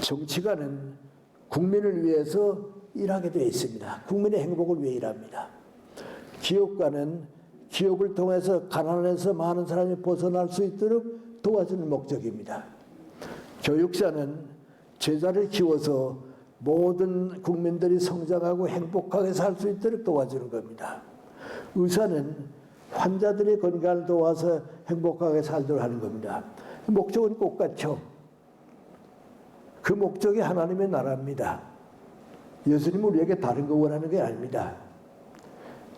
정치가는 국민을 위해서 일하게 되어 있습니다. 국민의 행복을 위해 일합니다. 기업가는 기업을 통해서 가난에서 많은 사람이 벗어날 수 있도록 도와주는 목적입니다. 교육자는 제자를 키워서 모든 국민들이 성장하고 행복하게 살 수 있도록 도와주는 겁니다. 의사는 환자들의 건강을 도와서 행복하게 살도록 하는 겁니다. 목적은 똑같죠. 그 목적이 하나님의 나라입니다. 예수님은 우리에게 다른 거 원하는 게 아닙니다.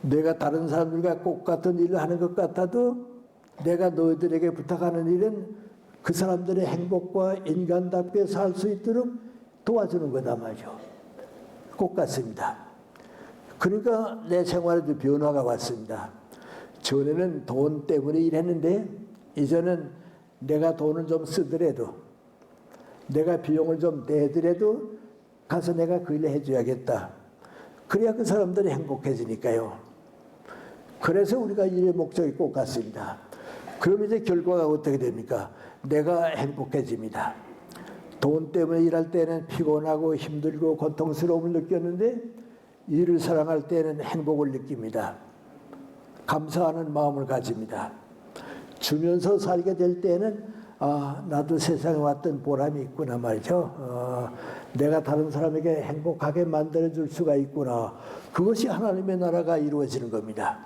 내가 다른 사람들과 똑같은 일을 하는 것 같아도 내가 너희들에게 부탁하는 일은 그 사람들의 행복과 인간답게 살 수 있도록 도와주는 거다 말이죠. 똑같습니다. 그러니까 내 생활에도 변화가 왔습니다. 전에는 돈 때문에 일했는데 이제는 내가 돈을 좀 쓰더라도 내가 비용을 좀 내더라도 가서 내가 그 일을 해줘야겠다. 그래야 그 사람들이 행복해지니까요. 그래서 우리가 일의 목적이 똑같습니다. 그럼 이제 결과가 어떻게 됩니까? 내가 행복해집니다. 돈 때문에 일할 때는 피곤하고 힘들고 고통스러움을 느꼈는데 일을 사랑할 때는 행복을 느낍니다. 감사하는 마음을 가집니다. 주면서 살게 될 때는 나도 세상에 왔던 보람이 있구나 말이죠. 내가 다른 사람에게 행복하게 만들어줄 수가 있구나. 그것이 하나님의 나라가 이루어지는 겁니다.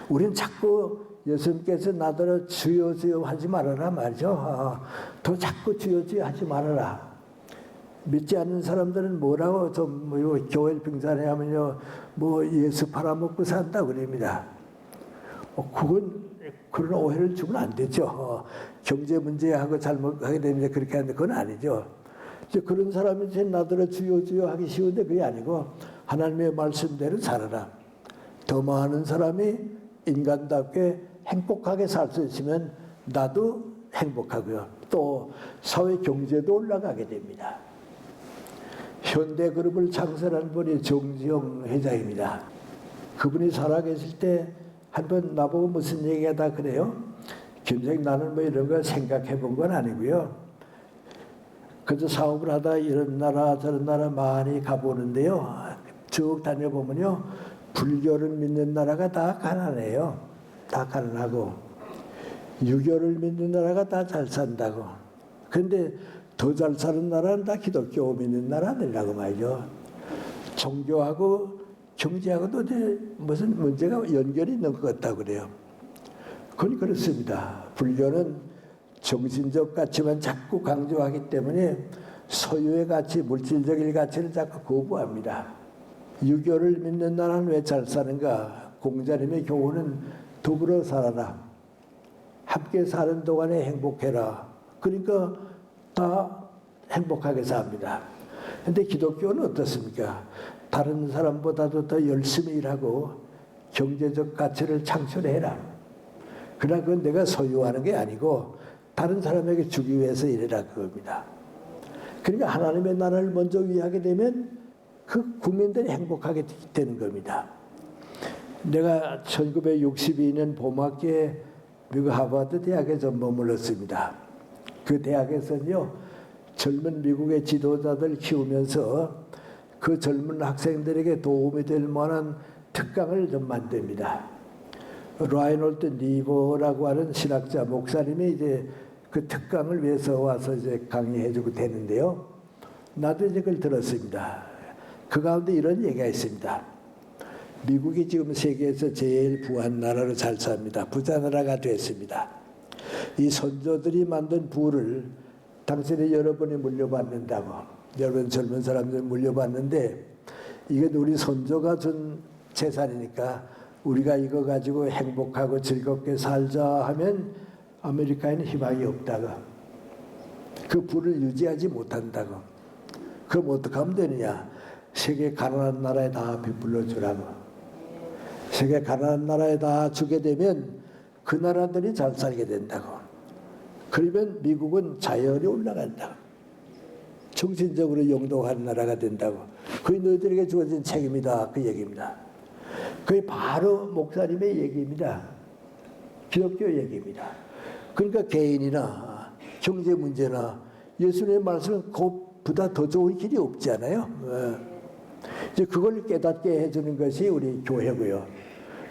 우리는 자꾸 예수님께서 나더러 주여 주여 하지 말아라 말이죠. 더 자꾸 주여 주여 하지 말아라. 믿지 않는 사람들은 뭐라고 좀 교회 병사네 하면요 예수 팔아먹고 산다 그럽니다. 그건 그런 오해를 주면 안 되죠. 경제 문제하고 잘못하게 되면 그렇게 하는데 그건 아니죠. 이제 그런 사람이 이제 나더러 주여 주여 하기 쉬운데 그게 아니고 하나님의 말씀대로 살아라. 더 많은 사람이 인간답게 행복하게 살 수 있으면 나도 행복하고요. 또 사회 경제도 올라가게 됩니다. 현대그룹을 창설한 분이 정지영 회장입니다. 그분이 살아계실 때 한번 나보고 무슨 얘기하다 그래요? 김생 나는 이런 거 생각해 본 건 아니고요. 그저 사업을 하다 이런 나라 저런 나라 많이 가보는데요. 쭉 다녀보면요. 불교를 믿는 나라가 다 가난해요. 다 가난하고 유교를 믿는 나라가 다 잘 산다고. 그런데 더 잘 사는 나라는 다 기독교 믿는 나라들이라고 말이죠. 종교하고 경제하고도 무슨 문제가 연결이 있는 것 같다고 그래요. 그건 그렇습니다. 불교는 정신적 가치만 자꾸 강조하기 때문에 소유의 가치, 물질적인 가치를 자꾸 거부합니다. 유교를 믿는 나라는 왜 잘 사는가? 공자님의 교훈은 더불어 살아라. 함께 사는 동안에 행복해라. 그러니까 다 행복하게 삽니다. 그런데 기독교는 어떻습니까? 다른 사람보다도 더 열심히 일하고 경제적 가치를 창출해라. 그러나 그건 내가 소유하는 게 아니고 다른 사람에게 주기 위해서 일해라 그겁니다. 그러니까 하나님의 나라를 먼저 위하게 되면 그 국민들이 행복하게 되는 겁니다. 내가 1962년 봄학기에 미국 하버드 대학에 좀 머물렀습니다. 그 대학에서는요, 젊은 미국의 지도자들 키우면서 그 젊은 학생들에게 도움이 될 만한 특강을 좀 만듭니다. 라이놀드 니버라고 하는 신학자 목사님이 이제 그 특강을 위해서 와서 이제 강의해주고 되는데요. 나도 이제 그걸 들었습니다. 그 가운데 이런 얘기가 있습니다. 미국이 지금 세계에서 제일 부한 나라로 잘 삽니다. 부자 나라가 됐습니다. 이 선조들이 만든 부를 당신이 여러분이 물려받는다고. 여러분 젊은 사람들이 물려받는데 이게 우리 선조가 준 재산이니까 우리가 이거 가지고 행복하고 즐겁게 살자 하면 아메리카에는 희망이 없다고. 그 부를 유지하지 못한다고. 그럼 어떻게 하면 되느냐? 세계 가난한 나라에 다 베풀어 주라고. 세계 가난한 나라에 다 주게 되면 그 나라들이 잘 살게 된다고. 그러면 미국은 자연이 올라간다고. 정신적으로 영동하는 나라가 된다고. 그게 너희들에게 주어진 책임이다. 그 얘기입니다. 그게 바로 목사님의 얘기입니다. 기독교 얘기입니다. 그러니까 개인이나 경제 문제나 예수님의 말씀은 곧 보다 더 좋은 길이 없잖아요. 이제 그걸 깨닫게 해주는 것이 우리 교회고요.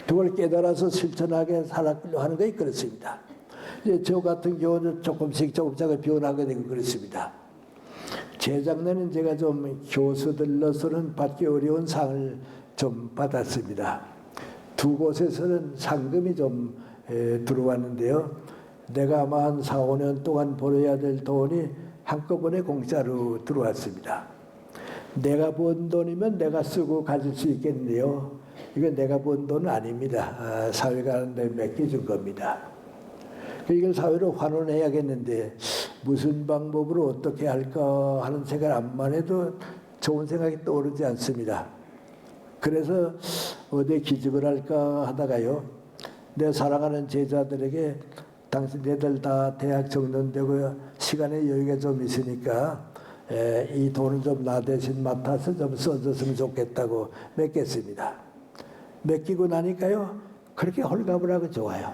그걸 깨달아서 실천하게 살아가려 하는 것이 그렇습니다. 이제 저 같은 경우는 조금씩 변하게 되고 그렇습니다. 재작년엔 제가 좀 교수들로서는 받기 어려운 상을 좀 받았습니다. 두 곳에서는 상금이 좀 들어왔는데요. 내가 아마 한 4, 5년 동안 벌어야 될 돈이 한꺼번에 공짜로 들어왔습니다. 내가 번 돈이면 내가 쓰고 가질 수 있겠는데요. 이건 내가 번 돈은 아닙니다. 사회가 맡겨준 겁니다. 이걸 사회로 환원해야겠는데 무슨 방법으로 어떻게 할까 하는 생각 암만 해도 좋은 생각이 떠오르지 않습니다. 그래서 어디 기증을 할까 하다가요. 내 사랑하는 제자들에게 당신네들 다 대학 정년되고 시간의 여유가 좀 있으니까 이 돈을 좀 나 대신 맡아서 좀 써줬으면 좋겠다고 맡겼습니다. 맡기고 나니까요. 그렇게 홀가분하고 좋아요.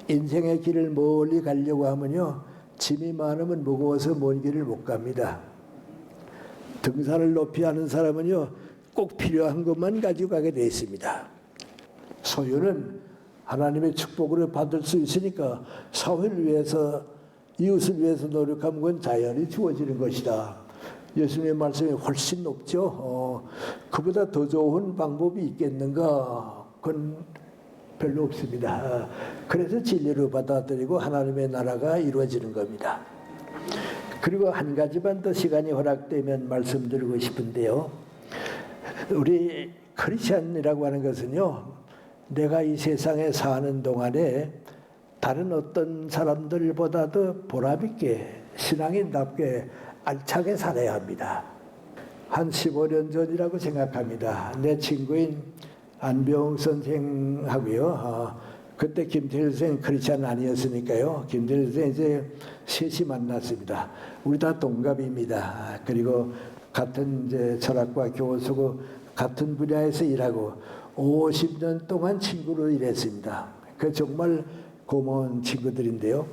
인생의 길을 멀리 가려고 하면요. 짐이 많으면 무거워서 먼 길을 못 갑니다. 등산을 높이 하는 사람은요. 꼭 필요한 것만 가지고 가게 되어 있습니다. 소유는 하나님의 축복을 받을 수 있으니까 사회를 위해서 이웃을 위해서 노력하면 그건 자연히 주어지는 것이다. 예수님의 말씀이 훨씬 높죠. 그보다 더 좋은 방법이 있겠는가? 그건 별로 없습니다. 그래서 진리를 받아들이고 하나님의 나라가 이루어지는 겁니다. 그리고 한 가지만 더 시간이 허락되면 말씀드리고 싶은데요. 우리 크리스천이라고 하는 것은요. 내가 이 세상에 사는 동안에 다른 어떤 사람들보다도 보람있게 신앙인답게 알차게 살아야 합니다. 한 15년 전이라고 생각합니다. 내 친구인 안병 선생하고요. 그때 김태일 선생 크리스찬 아니었으니까요. 김태일 선생 이제 셋이 만났습니다. 우리 다 동갑입니다. 그리고 같은 이제 철학과 교수고 같은 분야에서 일하고 50년 동안 친구로 일했습니다. 그 정말 고마운 친구들인데요.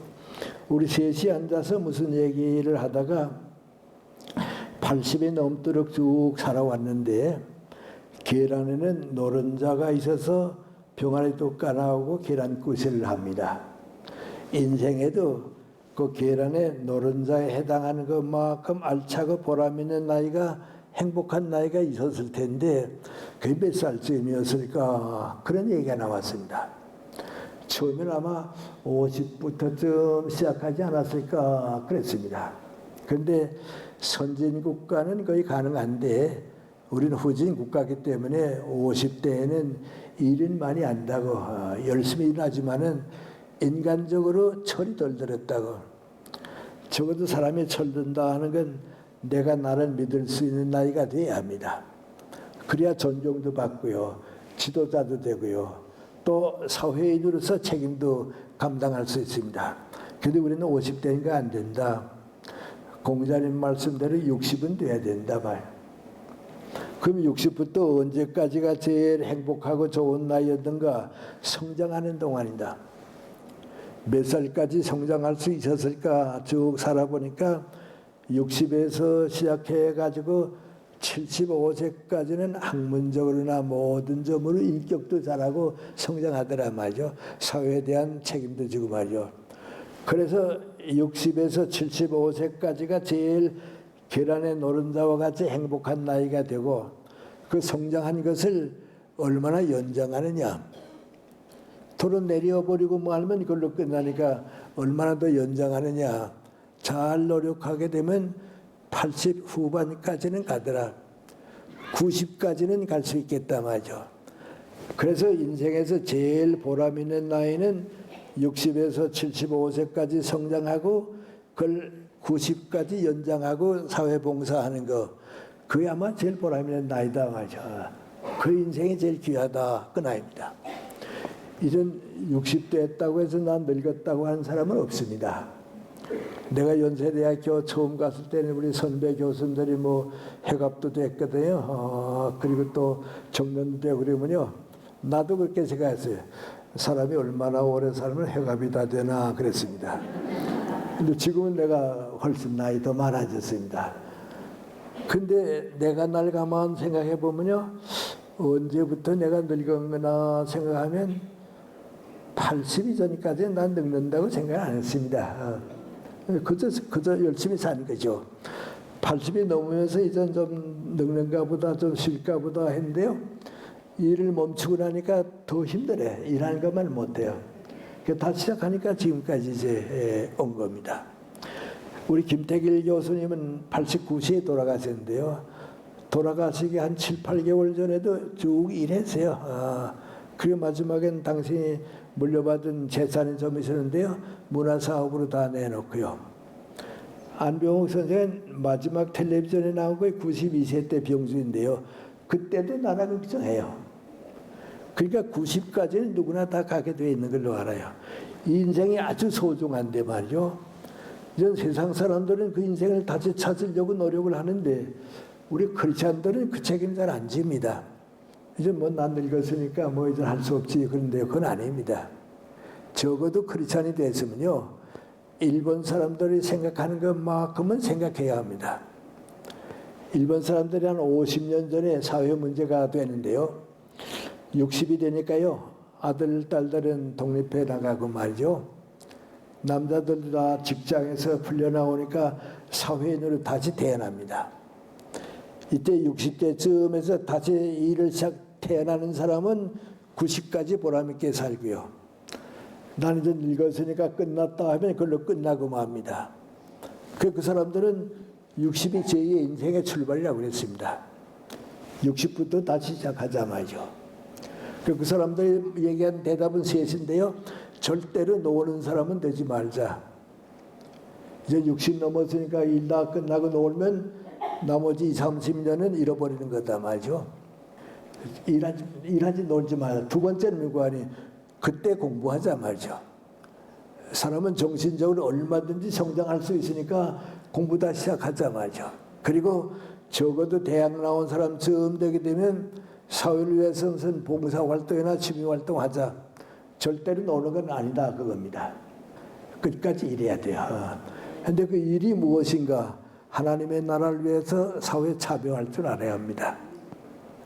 우리 셋이 앉아서 무슨 얘기를 하다가 80이 넘도록 쭉 살아왔는데 계란에는 노른자가 있어서 병아리도 까나오고 계란구슬을 합니다. 인생에도 그 계란에 노른자에 해당하는 것만큼 알차고 보람있는 나이가 행복한 나이가 있었을 텐데 그게 몇 살쯤이었을까 그런 얘기가 나왔습니다. 처음에는 아마 50부터쯤 시작하지 않았을까 그랬습니다. 그런데 선진국가는 거의 가능한데 우리는 후진국가이기 때문에 50대에는 일은 많이 안다고 열심히 일하지만은 인간적으로 철이 덜 들었다고. 적어도 사람이 철든다 하는 건 내가 나를 믿을 수 있는 나이가 돼야 합니다. 그래야 존경도 받고요. 지도자도 되고요. 또 사회인으로서 책임도 감당할 수 있습니다. 그런데 우리는 50대니까 안 된다. 공자님 말씀대로 60은 돼야 된다 말. 그럼 60부터 언제까지가 제일 행복하고 좋은 나이였던가? 성장하는 동안이다. 몇 살까지 성장할 수 있었을까? 쭉 살아보니까 60에서 시작해가지고 75세까지는 학문적으로나 모든 점으로 인격도 잘하고 성장하더라 말이죠. 사회에 대한 책임도 지고 말이죠. 그래서 60에서 75세까지가 제일 계란의 노른자와 같이 행복한 나이가 되고 그 성장한 것을 얼마나 연장하느냐. 도로 내려버리고 뭐 하면 이걸로 끝나니까 얼마나 더 연장하느냐. 잘 노력하게 되면 80 후반까지는 가더라. 90까지는 갈 수 있겠다 말이죠. 그래서 인생에서 제일 보람 있는 나이는 60에서 75세까지 성장하고 그걸 90까지 연장하고 사회봉사하는 거. 그게 아마 제일 보람 있는 나이다 말이죠. 그 인생이 제일 귀하다. 그 나이입니다. 이전 60대 했다고 해서 난 늙었다고 하는 사람은 없습니다. 내가 연세대학교 처음 갔을 때는 우리 선배 교수들이 뭐 회갑도 됐거든요. 그리고 또 정년도 되고 그러면요. 나도 그렇게 생각했어요. 사람이 얼마나 오래 살면 회갑이 다 되나 그랬습니다. 근데 지금은 내가 훨씬 나이 더 많아졌습니다. 근데 내가 날 가만 생각해 보면요, 언제부터 내가 늙었나 생각하면 80이 전까지는 난 늙는다고 생각 안 했습니다. 그저 열심히 산 거죠. 80이 넘으면서 이제 좀 늙는가 보다, 좀 쉴까 보다 했는데요. 일을 멈추고 나니까 더 힘들어요. 일하는 것만 못해요. 다시 시작하니까 지금까지 이제 온 겁니다. 우리 김태길 교수님은 89세에 돌아가셨는데요. 돌아가시기 한 7, 8개월 전에도 쭉 일했어요. 그리고 마지막엔 당신이 물려받은 재산이 좀 있었는데요. 문화사업으로 다 내놓고요. 안병옥 선생은 마지막 텔레비전에 나온 거에 92세 때 병주인데요. 그때도 나라 걱정해요. 그러니까 90까지는 누구나 다 가게 돼 있는 걸로 알아요. 이 인생이 아주 소중한데 말이죠. 이제 세상 사람들은 그 인생을 다시 찾으려고 노력을 하는데 우리 크리스찬들은 그 책임 잘 안 집니다. 이제 뭐 난 늙었으니까 뭐 이제 할 수 없지 그런데요. 그건 아닙니다. 적어도 크리스찬이 됐으면요. 일본 사람들이 생각하는 것만큼은 생각해야 합니다. 일본 사람들이 한 50년 전에 사회 문제가 되는데요. 60이 되니까요. 아들, 딸들은 독립해 나가고 말이죠. 남자들도 다 직장에서 풀려나오니까 사회인으로 다시 태어납니다. 이때 60대쯤에서 다시 일을 태어나는 사람은 90까지 보람있게 살고요. 나는 이제 늙었으니까 끝났다 하면 그걸로 끝나고 맙니다. 그 사람들은 60이 제2의 인생의 출발이라고 그랬습니다. 60부터 다시 시작하자 말이죠. 그 사람들이 얘기한 대답은 셋인데요. 절대로 노는 사람은 되지 말자. 이제 60 넘었으니까 일 다 끝나고 놀면 나머지 20, 30년은 잃어버리는 거다 말이죠. 일하지 놀지 말자. 두 번째는 이거 아니 그때 공부하자 말이죠. 사람은 정신적으로 얼마든지 성장할 수 있으니까 공부 다 시작하자 말이죠. 그리고 적어도 대학 나온 사람쯤 되게 되면 사회를 위해서 무슨 봉사활동이나 취미활동 하자. 절대로 노는 건 아니다 그겁니다. 끝까지 일해야 돼요. 그런데 그 일이 무엇인가? 하나님의 나라를 위해서 사회에 참여할 줄 알아야 합니다.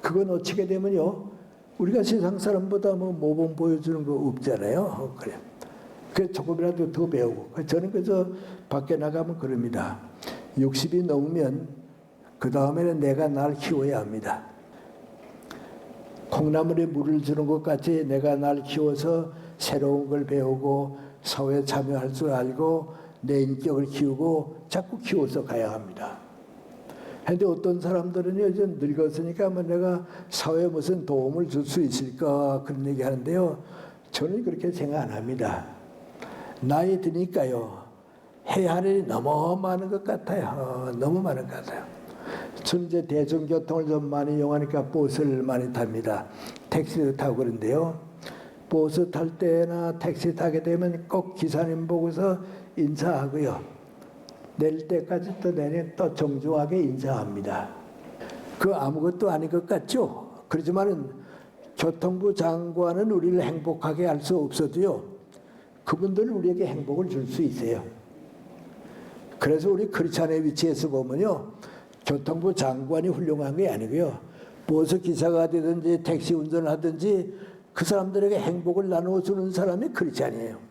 그거 놓치게 되면요. 우리가 세상 사람보다 뭐 모범 보여주는 거 없잖아요. 그래. 그 조금이라도 더 배우고. 저는 그저 밖에 나가면 그럽니다. 60이 넘으면 그 다음에는 내가 날 키워야 합니다. 콩나물에 물을 주는 것 같이 내가 날 키워서 새로운 걸 배우고 사회에 참여할 줄 알고 내 인격을 키우고 자꾸 키워서 가야 합니다. 그런데 어떤 사람들은요, 이제 늙었으니까 뭐 내가 사회에 무슨 도움을 줄 수 있을까 그런 얘기 하는데요. 저는 그렇게 생각 안 합니다. 나이 드니까요, 해야 할 일이 너무 많은 것 같아요. 너무 많은 것 같아요. 저는 이제 대중교통을 좀 많이 이용하니까 버스를 많이 탑니다. 택시도 타고 그런데요. 버스 탈 때나 택시 타게 되면 꼭 기사님 보고서 인사하고요. 내릴 때까지 또 내내 또 정중하게 인사합니다. 그 아무것도 아닌 것 같죠? 그렇지만은 교통부 장관은 우리를 행복하게 할 수 없어도요. 그분들은 우리에게 행복을 줄 수 있어요. 그래서 우리 크리스찬의 위치에서 보면요. 교통부 장관이 훌륭한 게 아니고요. 버스 기사가 되든지 택시 운전을 하든지 그 사람들에게 행복을 나눠주는 사람이 크리스찬이에요.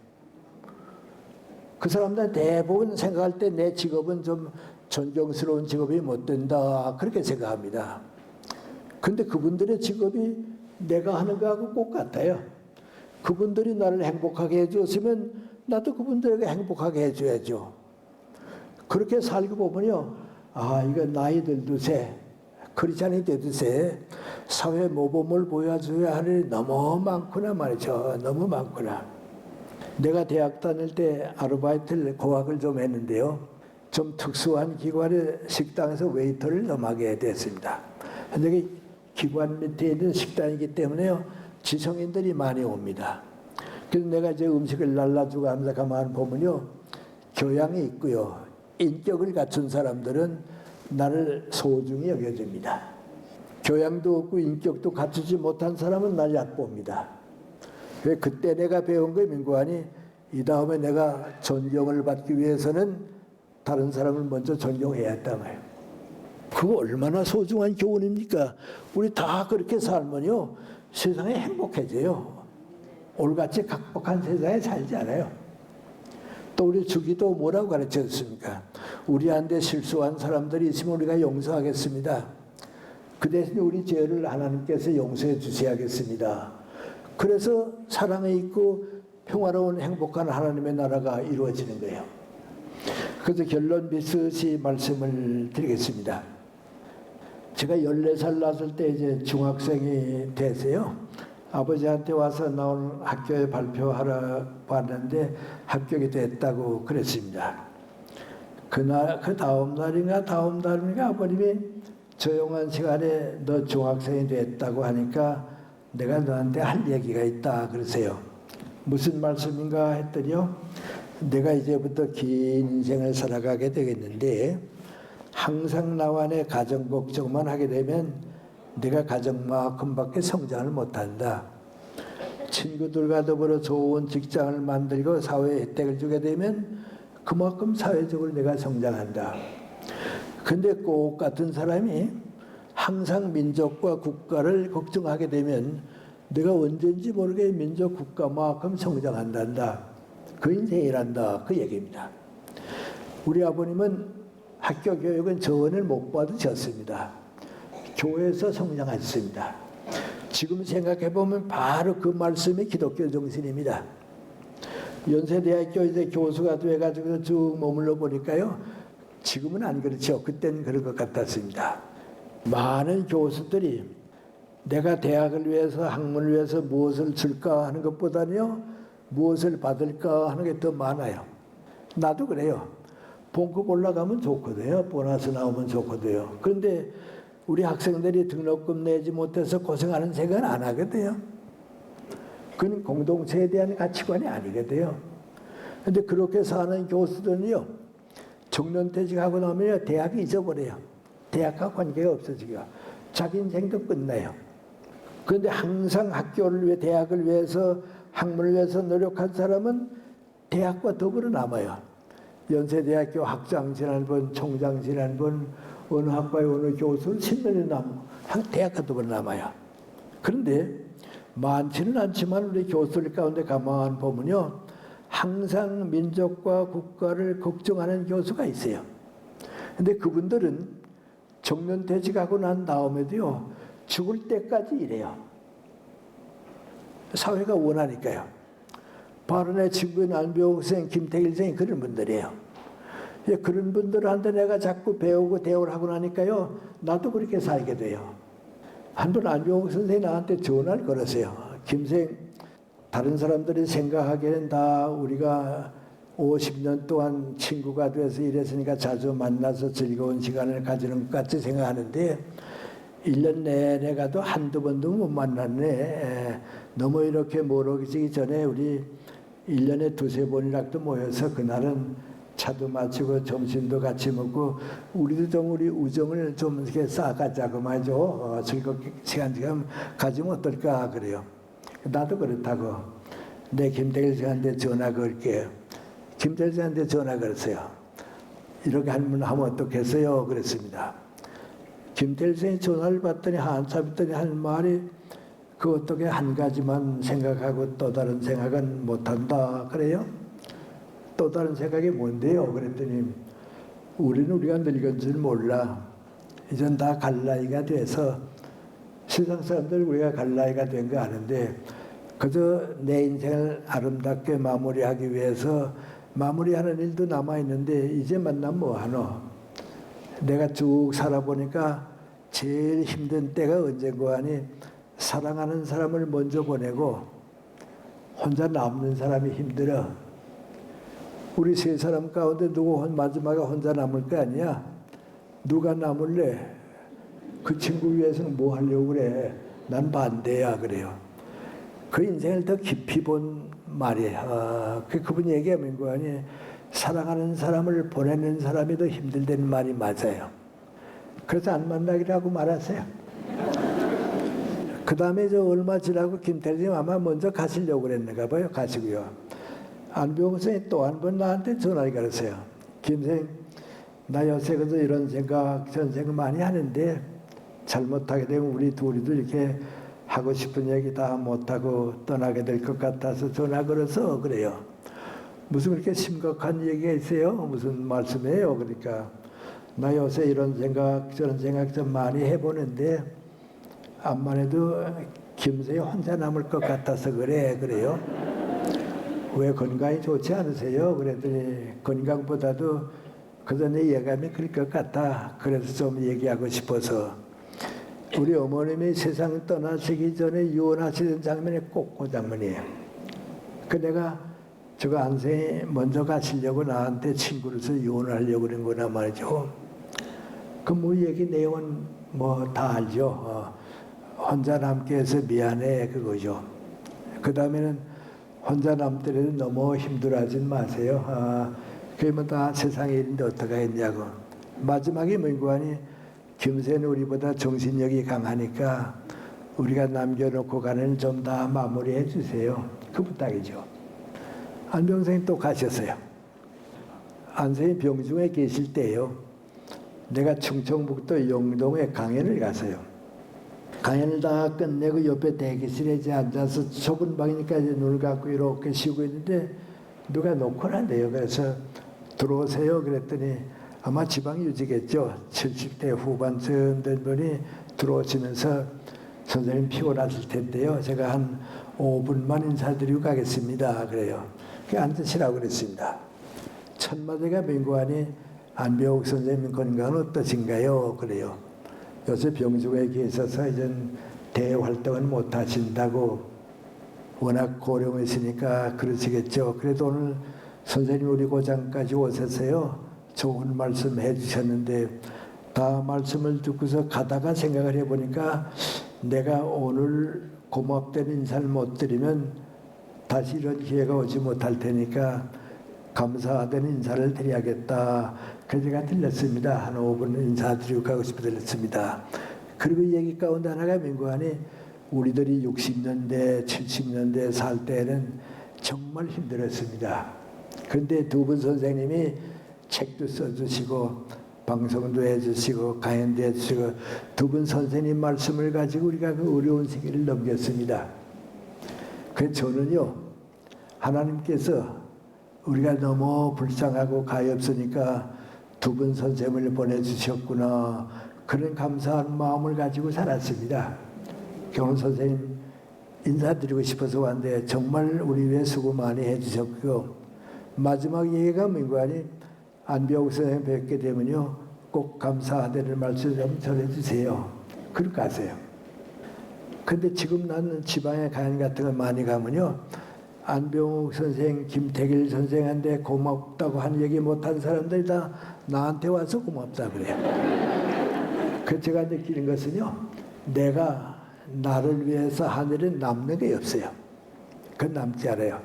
그 사람들은 대부분 생각할 때 내 직업은 좀 존경스러운 직업이 못 된다 그렇게 생각합니다. 근데 그분들의 직업이 내가 하는 거하고 꼭 같아요. 그분들이 나를 행복하게 해주었으면 나도 그분들에게 행복하게 해줘야죠. 그렇게 살고 보면요. 아, 이거 나이 들두세, 크리스찬이 되두세 사회 모범을 보여줘야 할 일이 너무 많구나 말이죠. 너무 많구나. 내가 대학 다닐 때 아르바이트를 고학을 좀 했는데요. 좀 특수한 기관의 식당에서 웨이터를 좀 하게 됐습니다. 근데 기관 밑에 있는 식당이기 때문에요. 지성인들이 많이 옵니다. 그래서 내가 이제 음식을 날라주고 하면서 가만 보면요. 교양이 있고요. 인격을 갖춘 사람들은 나를 소중히 여겨줍니다. 교양도 없고 인격도 갖추지 못한 사람은 날 얕봅니다. 그때 내가 배운 거 민구하니 이 다음에 내가 존경을 받기 위해서는 다른 사람을 먼저 존경해야 했단 말이에요. 그거 얼마나 소중한 교훈입니까? 우리 다 그렇게 살면요, 세상에 행복해져요. 올같이 각박한 세상에 살지 않아요. 또 우리 주기도 뭐라고 가르쳤습니까? 우리한테 실수한 사람들이 있으면 우리가 용서하겠습니다. 그 대신 우리 죄를 하나님께서 용서해 주셔야겠습니다. 그래서 사랑에 있고 평화로운 행복한 하나님의 나라가 이루어지는 거예요. 그래서 결론 비슷이 말씀을 드리겠습니다. 제가 14살 났을 때 이제 중학생이 돼서요, 아버지한테 와서 나온 학교에 발표하러 왔는데 합격이 됐다고 그랬습니다. 그날, 그 다음 날인가 아버님이 조용한 시간에 너 중학생이 됐다고 하니까 내가 너한테 할 얘기가 있다 그러세요. 무슨 말씀인가 했더니요, 내가 이제부터 긴 인생을 살아가게 되겠는데 항상 나와의 가정 걱정만 하게 되면 내가 가정만큼밖에 성장을 못한다. 친구들과 더불어 좋은 직장을 만들고 사회에 혜택을 주게 되면 그만큼 사회적으로 내가 성장한다. 근데 꼭 같은 사람이 항상 민족과 국가를 걱정하게 되면 내가 언젠지 모르게 민족 국가만큼 성장한단다. 그 인생이란다. 그 얘기입니다. 우리 아버님은 학교 교육은 전을 못 받으셨습니다. 교회에서 성장하셨습니다. 지금 생각해보면 바로 그 말씀이 기독교 정신입니다. 연세대학교 이제 교수가 돼가지고 쭉 머물러 보니까요, 지금은 안 그렇죠. 그때는 그런 것 같았습니다. 많은 교수들이 내가 대학을 위해서, 학문을 위해서 무엇을 줄까 하는 것보다는요, 무엇을 받을까 하는 게 더 많아요. 나도 그래요. 본급 올라가면 좋거든요. 보너스 나오면 좋거든요. 그런데 우리 학생들이 등록금 내지 못해서 고생하는 생각은 안 하거든요. 그건 공동체에 대한 가치관이 아니거든요. 그런데 그렇게 사는 교수들은요, 정년퇴직하고 나면 대학이 잊어버려요. 대학과 관계가 없어지고 자기 인생도 끝나요. 그런데 항상 학교를 위해, 대학을 위해서, 학문을 위해서 노력한 사람은 대학과 더불어 남아요. 연세대학교 학장 지난번, 총장 지난번, 어느 학과의 어느 교수는 10년이 남고 대학과 더불어 남아요. 그런데 많지는 않지만 우리 교수들 가운데 가만 보면요, 항상 민족과 국가를 걱정하는 교수가 있어요. 근데 그분들은 정년퇴직하고 난 다음에도요, 죽을 때까지 일해요. 사회가 원하니까요. 바로 내 친구인 안병옥 선생, 김태일 선생이 그런 분들이에요. 그런 분들한테 내가 자꾸 배우고 대우를 하고 나니까요, 나도 그렇게 살게 돼요. 한 번 안병옥 선생이 나한테 전화를 걸었어요. 김 선생, 다른 사람들이 생각하기에는 다 우리가 50년 동안 친구가 돼서 이랬으니까 자주 만나서 즐거운 시간을 가지는 것 같이 생각하는데 1년 내내 가도 한두 번도 못 만났네. 너무 이렇게 멀어지기 전에 우리 1년에 두세 번이라도 모여서 그날은 차도 마치고 점심도 같이 먹고 우리도 좀 우리 우정을 좀 이렇게 쌓아가자고 말이죠. 즐겁게 시간 좀 가지면 어떨까 그래요. 나도 그렇다고. 내 김태일 씨한테 전화 걸게요. 김태일 씨한테 전화 걸었어요. 이렇게 하면 어떻겠어요? 그랬습니다. 김태일 씨의 전화를 받더니 한참 있더니 한 말이 그 어떻게 한 가지만 생각하고 또 다른 생각은 못한다 그래요? 또 다른 생각이 뭔데요? 그랬더니 우리가 늙은 줄 몰라. 이젠 다 갈 나이가 돼서 세상 사람들 우리가 갈 나이가 된 거 아는데 그저 내 인생을 아름답게 마무리하기 위해서 마무리하는 일도 남아있는데 이제 만나면 뭐하노? 내가 쭉 살아보니까 제일 힘든 때가 언젠가 하니 사랑하는 사람을 먼저 보내고 혼자 남는 사람이 힘들어. 우리 세 사람 가운데 누구 마지막에 혼자 남을 거 아니야? 누가 남을래? 그 친구 위해서는 뭐 하려고 그래? 난 반대야 그래요. 그 인생을 더 깊이 본 말이에요. 그분 얘기하면 거 아니 사랑하는 사람을 보내는 사람이 더 힘들다는 말이 맞아요. 그래서 안 만나기라고 말하세요. 그 다음에 저 얼마 지나고 김태일님 아마 먼저 가시려고 그랬는가 봐요. 가시고요. 안병옥 선생이 또 한 번 나한테 전화를 걸었어요. 김 선생, 나 요새 그저 이런 생각 저런 생각 많이 하는데 잘못하게 되면 우리 둘이도 이렇게 하고 싶은 얘기 다 못하고 떠나게 될 것 같아서 전화 걸어서 그래요. 무슨 그렇게 심각한 얘기가 있어요? 무슨 말씀이에요? 그러니까 나 요새 이런 생각 저런 생각 좀 많이 해보는데 암만 해도 김선생이 혼자 남을 것 같아서 그래요. 왜 건강이 좋지 않으세요? 그랬더니 건강보다도 그저 내 예감이 그럴 것 같다. 그래서 좀 얘기하고 싶어서 우리 어머님이 세상 떠나시기 전에 유언하시던 장면이 꼭 그 장면이에요. 그 내가 저거 안생이 먼저 가시려고 나한테 친구로서 유언하려고 그런 거나 말이죠. 그 뭐 얘기 내용은 뭐 다 알죠. 혼자 남게 해서 미안해 그거죠. 그 다음에는 혼자 남더라도 너무 힘들어하지 마세요. 그러면 다 세상의 일인데 어떡하겠냐고. 마지막에 문구안이 김선생은 우리보다 정신력이 강하니까 우리가 남겨놓고 가는 좀 다 마무리해 주세요. 그 부탁이죠. 안병 선생님 또 가셨어요. 안 선생님 병중에 계실 때요. 내가 충청북도 영동에 강연을 갔어요. 강연을 다 끝내고 옆에 대기실에 이제 앉아서 좁은 방이니까 이제 눈을 감고 이렇게 쉬고 있는데 누가 놓고 난대요. 그래서 들어오세요. 그랬더니 아마 지방유지겠죠. 70대 후반쯤 된 분이 들어오시면서 선생님 피곤하실 텐데요. 제가 한 5분만 인사드리고 가겠습니다. 그래요. 앉으시라고 그랬습니다. 첫 마디가 민구하니 안병옥 선생님 건강은 어떠신가요? 그래요. 요새 병중에 계셔서 이제 대활동은 못 하신다고 워낙 고령이시니까 그러시겠죠. 그래도 오늘 선생님 우리 고장까지 오셔서요. 좋은 말씀 해주셨는데 다 말씀을 듣고서 가다가 생각을 해보니까 내가 오늘 고맙다는 인사를 못 드리면 다시 이런 기회가 오지 못할 테니까 감사하다는 인사를 드려야겠다. 그래서 제가 들렸습니다. 한 5분 인사드리고 가고 싶어 들렸습니다. 그리고 얘기 가운데 하나가 민구하니 우리들이 60년대, 70년대 살 때는 정말 힘들었습니다. 그런데 두 분 선생님이 책도 써주시고 방송도 해주시고 강연도 해주시고 두 분 선생님 말씀을 가지고 우리가 그 어려운 시기를 넘겼습니다. 그래서 저는요. 하나님께서 우리가 너무 불쌍하고 가엾으니까 두 분 선생님을 보내주셨구나. 그런 감사한 마음을 가지고 살았습니다. 경훈 선생님 인사드리고 싶어서 왔는데 정말 우리 위해 수고 많이 해주셨고 마지막 얘기가 민구하니 안병옥 선생님 뵙게 되면요. 꼭 감사하다는 말씀 좀 전해주세요. 그렇게 하세요. 근데 지금 나는 지방에 강연 같은 거 많이 가면요. 안병옥 선생, 김태길 선생한테 고맙다고 한 얘기 못한 사람들이 다 나한테 와서 고맙다 그래요. 그 제가 느끼는 것은요. 내가 나를 위해서 하늘은 남는 게 없어요. 그건 남지 않아요.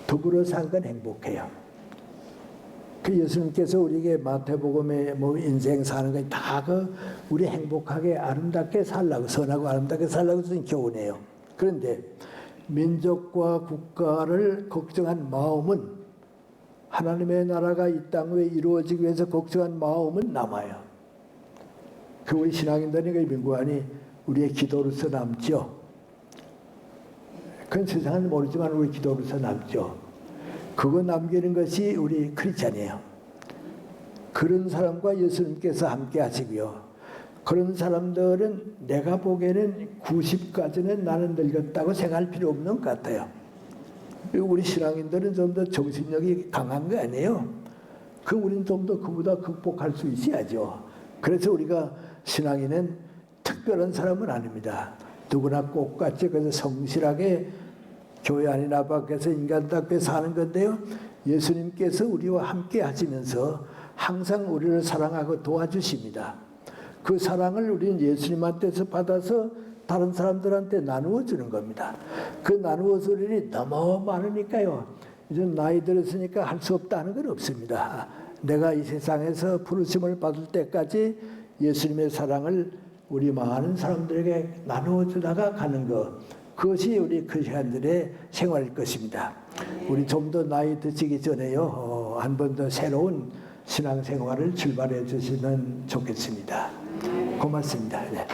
더불어 산 건 행복해요. 그 예수님께서 우리에게 마태복음에 뭐 인생 사는 건 다 그 우리 행복하게 아름답게 살라고 선하고 아름답게 살라고 쓰는 교훈이에요. 그런데 민족과 국가를 걱정한 마음은 하나님의 나라가 이 땅 위에 이루어지기 위해서 걱정한 마음은 남아요. 그 우리 신앙인들이 그 민구하니 우리의 기도로서 남죠. 그건 세상은 모르지만 우리 기도로서 남죠. 그거 남기는 것이 우리 크리스찬이에요. 그런 사람과 예수님께서 함께 하시고요. 그런 사람들은 내가 보기에는 90까지는 나는 늙었다고 생각할 필요 없는 것 같아요. 우리 신앙인들은 좀 더 정신력이 강한 거 아니에요? 우리는 좀 더 그보다 극복할 수 있어야죠. 그래서 우리가 신앙인은 특별한 사람은 아닙니다. 누구나 똑같이 그래서 성실하게 교회 안이나 밖에서 인간답게 사는 건데요. 예수님께서 우리와 함께 하시면서 항상 우리를 사랑하고 도와주십니다. 그 사랑을 우리는 예수님한테서 받아서 다른 사람들한테 나누어 주는 겁니다. 그 나누어 줄 일이 너무 많으니까요. 이제 나이 들었으니까 할 수 없다는 건 없습니다. 내가 이 세상에서 부르심을 받을 때까지 예수님의 사랑을 우리 많은 사람들에게 나누어 주다가 가는 것. 그것이 우리 크리스천들의 생활일 것입니다. 우리 좀 더 나이 드시기 전에요. 한 번 더 새로운 신앙생활을 출발해 주시면 좋겠습니다. 고맙습니다. 네.